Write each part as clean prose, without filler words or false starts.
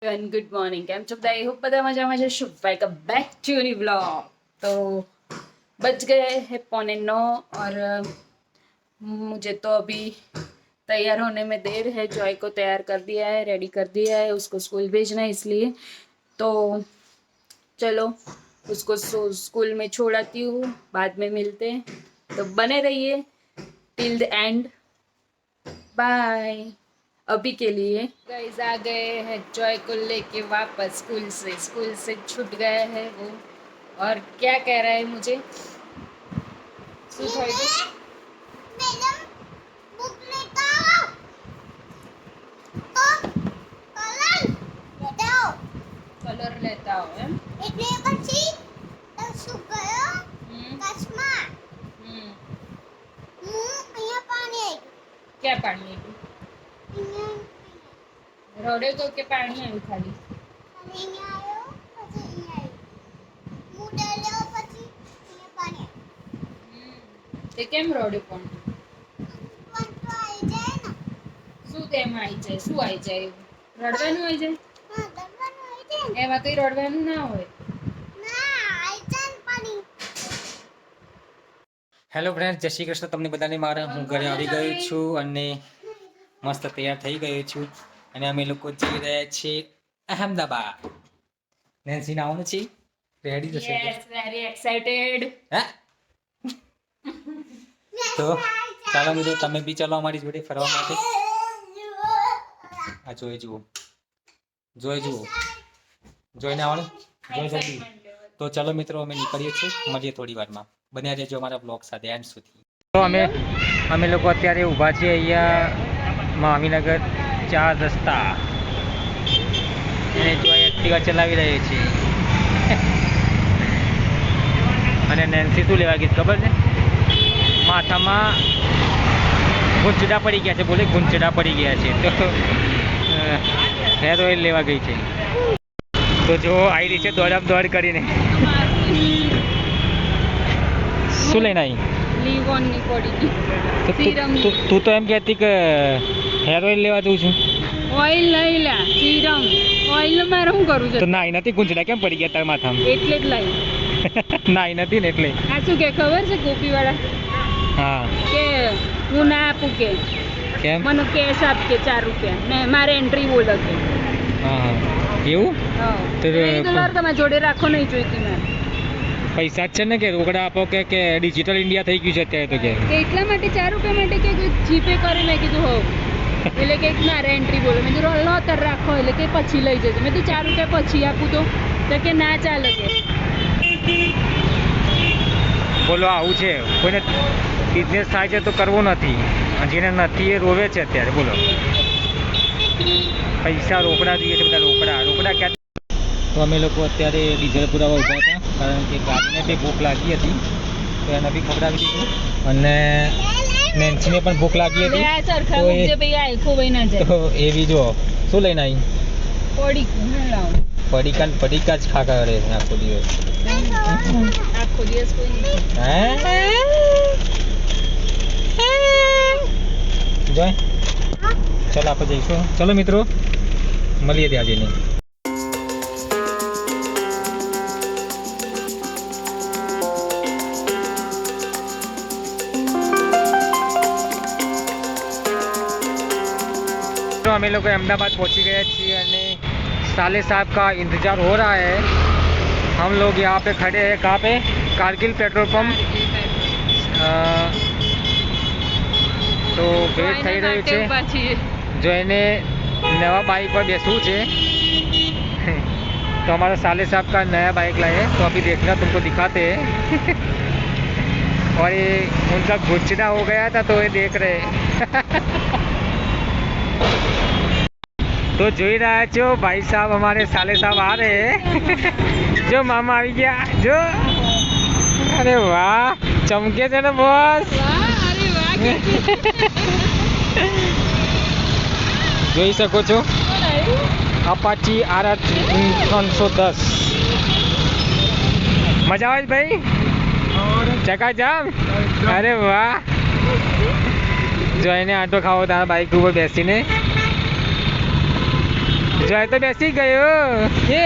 And good morning cam छो I hope બધા મજામાં છે Shubh welcome back to new vlog. तो बज गए हैं 8:45 और मुझे तो अभी तैयार होने में देर है। जॉय को तैयार कर दिया है, रेडी कर दिया है, उसको स्कूल भेजना है, इसलिए तो चलो उसको स्कूल में छोड़ाती हूँ, बाद में मिलते हैं। तो बने रहिए टिल द एंड, बाय। अभी के लिए गाइस आ गए हैं जॉय को लेके वापस स्कूल से छूट गया है वो। और क्या कह रहा है मुझे कलर लेता हो क्या पानी रोडे तो के पानी आई खाली તે કેમ રોડે પણ શું તેમાં આવી જાય? શું આવી જાય? રડવાનું આવી જાય? એમાં કઈ રડવાનું ના હોય। હેલો ફ્રેન્ડ્સ, જય શ્રી કૃષ્ણ તમને બધાને મારા। હું ઘરે આવી ગયો છું અને મસ્ત તૈયાર થઈ ગયો છું અને અમે લોકો જઈ રહ્યા છીએ અહેમદાબાદ। નેન્સી આવવાનું છે, રેડી જશે? Yes, very excited. હે તો ચાલો મિત્રો, તમે બી ચાલો અમારી જોડે ફરવા માટે। આ જોઈ જુઓ, જોઈને આવવાનું, જોઈ જલ્દી। તો ચાલો મિત્રો, અમે નીકળીએ છીએ, મળીએ થોડી વારમાં। બન્યા રહેજો અમારા બ્લોગ સાથે એન્ડ સુધી। તો અમે લોકો અત્યારે ઊભા છીએ અહીંયા મહાવીનગર 4 રસ્તા અને જો એક્ટિવા ચલાવી રહી છે અને નેન્સી શું લેવા ગઈ ખબર છે? માથામાં ગુંચડા પડી ગયા છે, બોલે ગુંચડા પડી ગયા છે, તો હેર ઓઇલ લેવા ગઈ છે। તો જો આવી રહી છે દોડ કરીને। શું લઈને આવી? લીવોન ની પડી સીરમ। તું તો એમ કહેતી કે હેર ઓઇલ લેવા જઉં છું। ઓઇલ લઈ લે, સીરમ ઓઇલ નું મારે શું કરું છે? તો નાઈ નથી, ગુંચડા કેમ પડી ગયા તારા માથામાં? એટલે જ લઈ નાઈ નથી ને એટલે। આ શું કે ખબર છે ગોપી વાળા? હા, કે હું ના આપું કે કેમ? મને કેશ આપ કે 4 રૂપિયા, મેં મારે એન્ટ્રી બોલ કે। હા એવું? તો તમે જોડે રાખો, નહીં જોઈતી મારે પૈસા જ છે ને, કે રોકડા આપો કે ડિજિટલ ઇન્ડિયા થઈ ગયું છે અત્યારે? તો કે એટલા માટે 4 રૂપિયા માટે કે જીપે કરી મેં કીધું હોવ એટલે કે મારે એન્ટ્રી બોલો। મેં કીધું લો તાર રાખો, એટલે કે પછી લઈ જજો। મેં તો 4 રૂપિયા પછી આપું તો કે ના ચાલે કે। બોલો આવું છે, કોઈને બિઝનેસ થાય છે તો કરવો નથી, જેને નથી એ રોવે છે અત્યારે। બોલો પૈસા રોકડા જોઈએ છે, બધા રોકડા ક્યાં? તો અમે લોકો અત્યારે ડીઝલ પુરાવા ઊભા હતા, કારણ કે ગાડીને બી ભૂખ લાગી હતી, તો એને બી ખવડાવી દીધું અને નેન્સીને પણ ભૂખ લાગી હતી, તો એ બી જો શું લઈને આવી? પડીકા જ ખા કરે છે આખો દિવસ। જોય ચાલો આપણે જઈશું, ચલો મિત્રો મળીએ ત્યાં જઈને। तो हमें लोग अहमदाबाद पहुंची गए છીએ અને साले साहब का इंतज़ार हो रहा है। हम लोग यहाँ पे खड़े हैं, कहाँ पे? Kargil petrol pump. તો ભેટ થઈ રહ્યું છે, જોઈને નવા બાइक पर બેસવું છે। तो हमारा साले साहब का नया बाइक लाए, तो अभी देखना तुमको दिखाते हैं। और ये उनका गुच्छा हो गया था तो ये देख रहे तो જોઈ રહ્યા છો ભાઈ સાहब, हमारे साले साहब आ रहे हैं। जो मामा આવી ગયા, जो अरे वाह चमके છે ને બોસ। જોઈ શકો છો અપાચી RR 310। મજા આવે ભાઈ? ચકાચમ। અરે વાહ, જોઈને આટો ખાવો તારા બાઈક ઉપર બેસીને। જોય તો બેસી ગયો. એ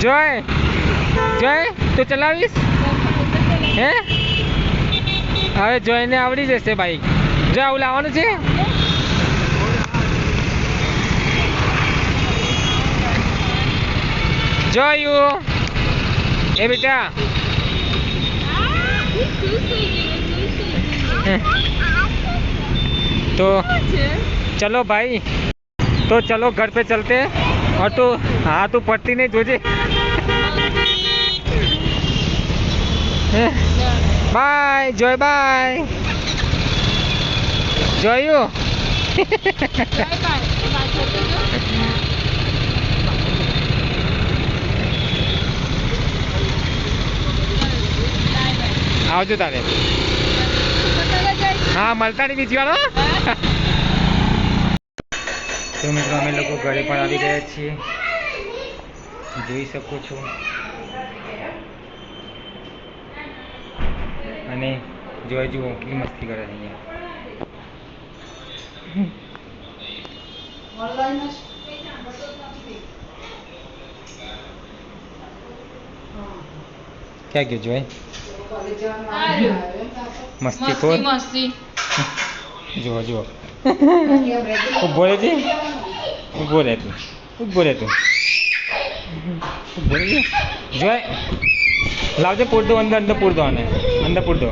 જોય જોય તું ચલાવીશ હે? હવે જોઈને આવડી જશે બાઈક. જો આવું લાવવાનું છે. જોયું એ બેટા. तो चलो भाई, तो चलो घर पे चलते हैं. और तो हाँ तू पड़ती नहीं तुझे. बाय जॉय बाय जॉयू. આવજો તારે. હા મળતા નહીં બીજી વાર. તો મિત્રો અમે લોકો ઘરે પણ આવી ગયા છીએ, જોઈ શકો છો. અને જોઈ જુઓ કેટલી મસ્તી કરે છે અહીંયા. ક્યાં ગયો જોઈ? મસ્તી ખોર. જુઓ જુઓ ઉભો રહે છે. ઉભો રહે તું, ઉભો રહે તું, ઉભો રહે. જોઈ લાવજે પૂર દો અંદર, અંદર પૂર દો આને, અંદર પૂર દો.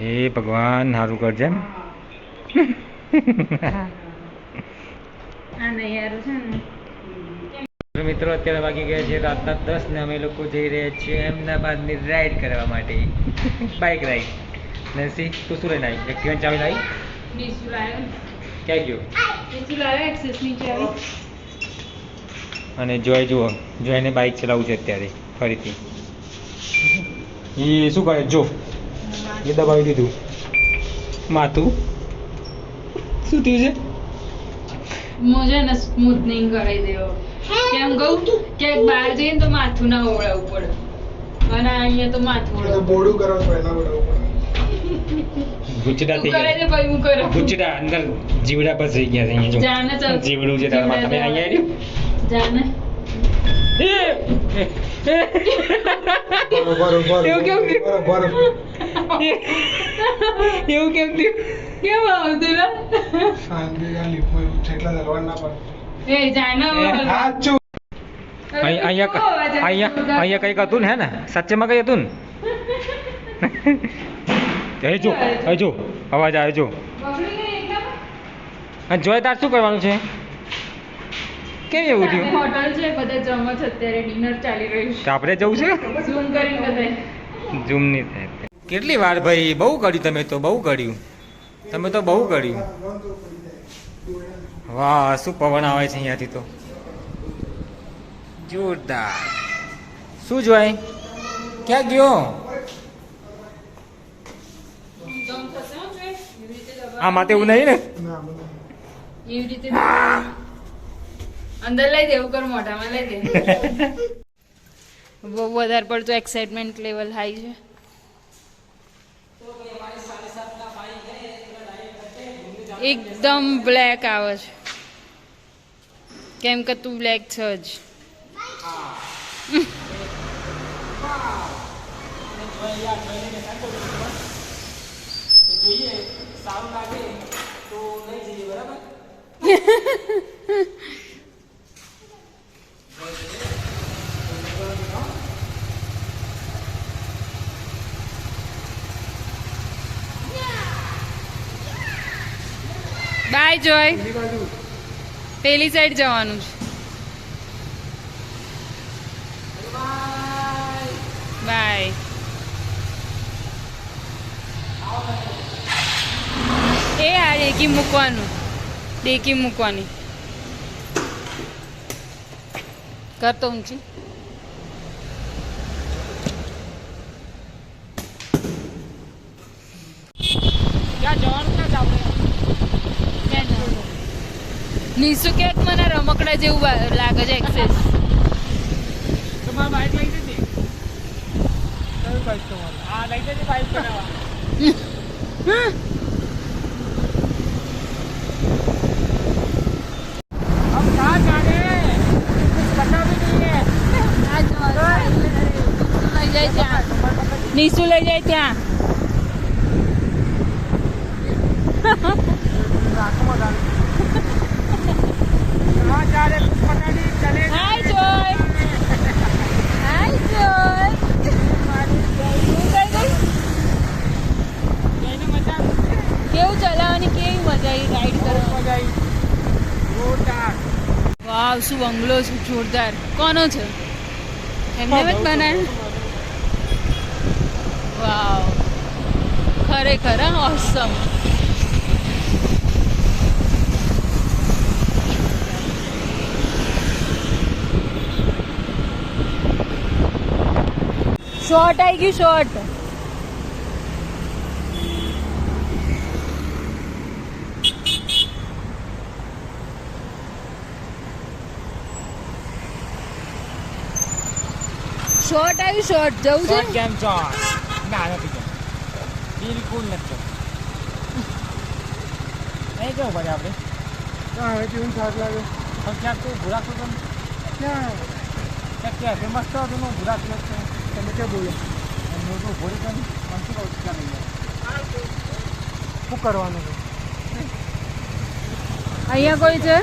એ ભગવાન સારું કરજે. મિત્રો અત્યારે વાગી ગયા છે રાતના 10 ને અમે લોકો જઈ રહ્યા છીએ અમદાવાદની રાઈડ કરવા માટે. Bike ride. નસી તું શું લઈને આવી? એક્ટિવા ચાવી લાવી? ક્યાં ગયો? અને જોઈ જુઓ, જોઈને બાઇક ચલાવવું છે અત્યારે ફરીથી. એ શું કરે જો, એ દબાવી દીધું માથું. શું થયું છે? મુજે ને સ્મૂથનિંગ કરાવી દેવો. કેમ કહું કે બહાર જઈને તો માથું ના ઓળાવવું પડે, અને અહીંયા તો માથું ઓળાવવું બોડું કરો પહેલા ઓળાવવું પડે. ગુચડા થઈ કરે છે ગયા. ભાઈ, હું કરું. ગુચડા અંદર જીવડા પર થઈ ગયા છે અહીંયા. જો જાને ચાલ. જીવડું છે તારા માથામાં. અહીંયા જાને બરોબર એવું કેમ થયું? બરોબર. એવું કેમ થયું? કેમ આવતું રે? શાંતિ ગાલી કોઈ જેટલા દરવાજ ના પડે. એ જાને સાચું. અહીંયા કંઈક હતું ને હે ને? સાચેમાં કંઈ હતું ને? એ જો અવાજ આવે જો. અને જોઈ તાર શું કરવાનું છે? કેમ એવું થયું? હોટલ છે, બધા જમવા છે, અત્યારે ડિનર ચાલી રહ્યું તો આપણે જવું છે? છે. ઝૂમ કરીને બતાય. ઝૂમ નહીં થાય. કેટલી વાર ભાઈ, બહુ કર્યું તમે તો, બહુ કર્યું તમે તો, બહુ કર્યું. વાહ શું પવન આવે છે અહીંયાથી તો, જોરદાર. શું જોય? ક્યાં ગયો? દમ થશે હો જોઈ. એવી રીતે દબાવ. આ માટે એવું નહીં ને? ના બધું. એવી રીતે દબાવ. અંદર લઈ દે, એવું કર, મોઢામાં લઈ દે. બહુ વધારે પડતું એક્સાઇટમેન્ટ લેવલ હાઈ છે. એકદમ બ્લેક આવે છે, કેમ કે તું બ્લેક છે જ. બાય જોય, પેલી સાઈડ જવાનું છે. બાય. એ આ ડેકી મૂકવાનું, ડેકી મૂકવાની. કરતો ઊંચી. ક્યાં જવાનું? ક્યાં જવાનું? નીસુ કે મને રમકડા જેવું લાગે છે એક્સેસ. તમારા બાઇક લઈ જજે. કઈ બાઇક તમારી? હા લઈ જજે બાઇક બનાવવા. हम कहाँ जा रहे हैं कुछ पता भी नहीं है લઈ જાય ત્યાં નીસુ લઈ જાય ત્યાં कहाँ जा रहे कुछ पता नहीं चले હાય જોય હાય જોય કેવું ચલાવવાની કેવી મજા આવી રાઈડ કરવાની વાવ શું બંગલો શું જોરદાર કોનો છે એમને જ બનાવ્યો વાવ ખરેખર ઓસમ શોર્ટ આવી ગયું શોર્ટ શોર્ટ આવ્યું શોર્ટ જવું છે કેમ છો ના નથી જવું બિલકુલ નથી જવું નહીં જવું પડે આપણે હા હવે કેવું થાક લાગે પણ ક્યાંક તો ભૂરા તો તમે ક્યાં ક્યાં ફેમસ તો હતું ભૂરા છે તમે ક્યાં બોલો મોટું ભૂરી કરી પણ શું કહું ક્યાં લઈ શું કરવાનું છે અહીંયા કોઈ છે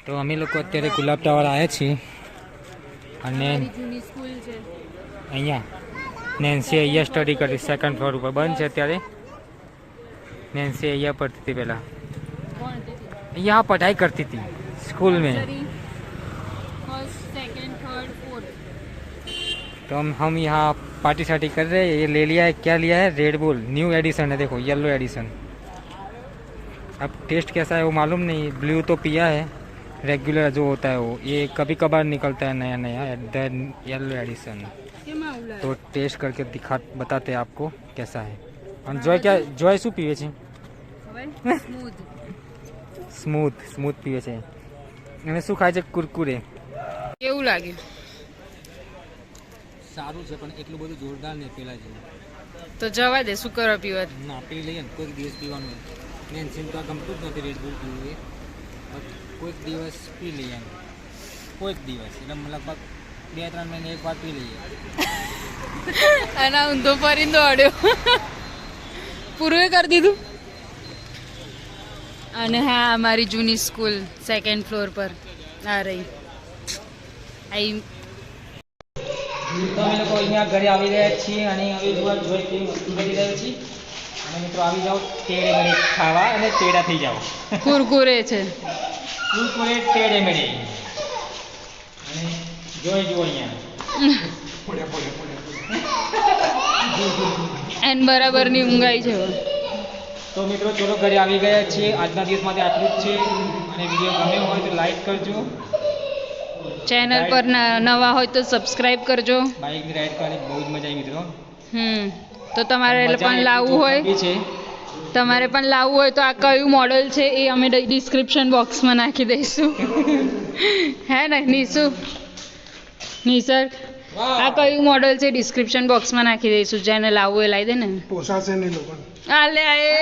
તો અમે લોકો અત્યારે ગુલાબ ટાવર આવ્યા છીએ અને જૂની સ્કૂલ છે અહીંયા નેન્સી અહીંયા સ્ટડી કરી સેકન્ડ ફ્લોર ઉપર બંધ છે અત્યારે નેન્સી અહીંયા પડતી હતી પહેલાં કોણ यहाँ पढ़ाई करती थी स्कूल में फर्स्ट सेकंड थर्ड फोर्थ तो हम यहाँ पार्टी शार्टी कर रहे हैं ये ले लिया है क्या लिया है रेड बुल न्यू एडिशन है देखो येलो एडिशन अब टेस्ट कैसा है वो मालूम नहीं ब्लू तो पिया है रेगुलर जो होता है वो ये कभी कभार निकलता है नया नया देन येलो एडिशन तो टेस्ट करके दिखा बताते हैं आपको कैसा है और जॉय क्या जॉय शू पीवे છે સ્મૂથ સ્મૂથ સ્મૂથ પીવે છે અને શું ખાય છે કુરકુરે કેવું લાગ્યું સારું છે પણ એટલું બધું જોરદાર નહીં પેલા જેવું તો જવા દે શું કરવા પીવા ના પી લઈએ ને કોઈક દિવસ પીવાનું નેન્સીને તો આ ગમતું જ નથી રેડ બુલ પીવું એ કોઈક દિવસ પી લઈએ એમ કોઈક દિવસ એટલે લગભગ 2-3 મહિને એક વાર પી લઈએ અને ઊંધો ફરીને દોડ્યો પૂરું કરી દીધું અને હા અમારી જૂની સ્કૂલ સેકન્ડ ફ્લોર પર આ રહી આઈ તો અમે લોકો અહીંયા ઘરે આવી રહ્યા છીએ અને હવે જોવા જોઈ કેવી વસ્તુ કરી રહ્યા છીએ અને મિત્રો આવી જાઓ તેડે મેળે ખાવા અને તેડા થઈ જાઓ કુરકુરે છે કુરકુરે તેડે મેળે અને જોઈ જુઓ અહીંયા એન બરાબરની ઊંઘાઈ છે તો મિત્રો ચલો ઘરે આવી ગયા છીએ આજના દિવસ માટે આટલું જ છે અને વિડીયો ગમ્યો હોય તો લાઈક કરજો ચેનલ પર નવા હોય તો સબસ્ક્રાઇબ કરજો બાઇકની રાઈડ કરવાની બહુ જ મજા આવી મિત્રો તો તમારે મજા પણ એટલી લાવવું હોય જોરદાર છે તમારે પણ લાવવું હોય તો આ કયું મોડલ છે એ અમે ડિસ્ક્રિપ્શન બોક્સમાં નાખી દઈશું હે ને નિશુ નિસર્ગ આ કયું મોડલ છે ડિસ્ક્રિપ્શન બોક્સમાં નાખી દઈશું જેને લાવવું એ લાવી દે ને પોસાશે નહીં લોકોને આલે આए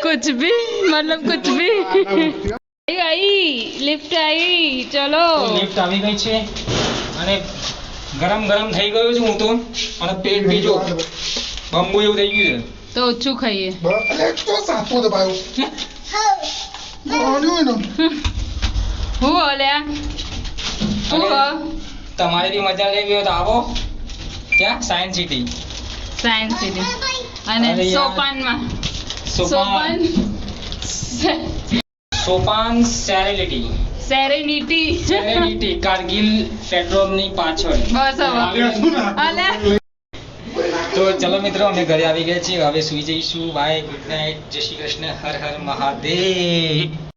कुछ भी मतलब कुछ भी आई लिफ्ट आई चलो લિફ્ટ આવી ગઈ છે અને ગરમ ગરમ થઈ ગયું છે હું તો અને પેટ બીજો બંબુ એવું થઈ ગયું છે તો ઓછું ખાઈએ અરે તો સાપો દબાયો બોલ્યું ને હું ઓલ્યા હું હો તમારી બી મજા લેવી હોય તો આવો ક્યાં સાયન્સ સિટી સાયન્સ સિટી અને અરે યાર. સોપાનમાં સોપાન સોપાન સેરેલિટી સેરેનિટી સેરેનિટી કારગિલ પેટ્રોલની પાછળ બસ હવે અલે તો ચલો મિત્રો અમે ઘરે આવી ગયા છીએ હવે સુઈ જઈશું બાય ગુડ નાઇટ જય શ્રી કૃષ્ણ હર હર મહાદેવ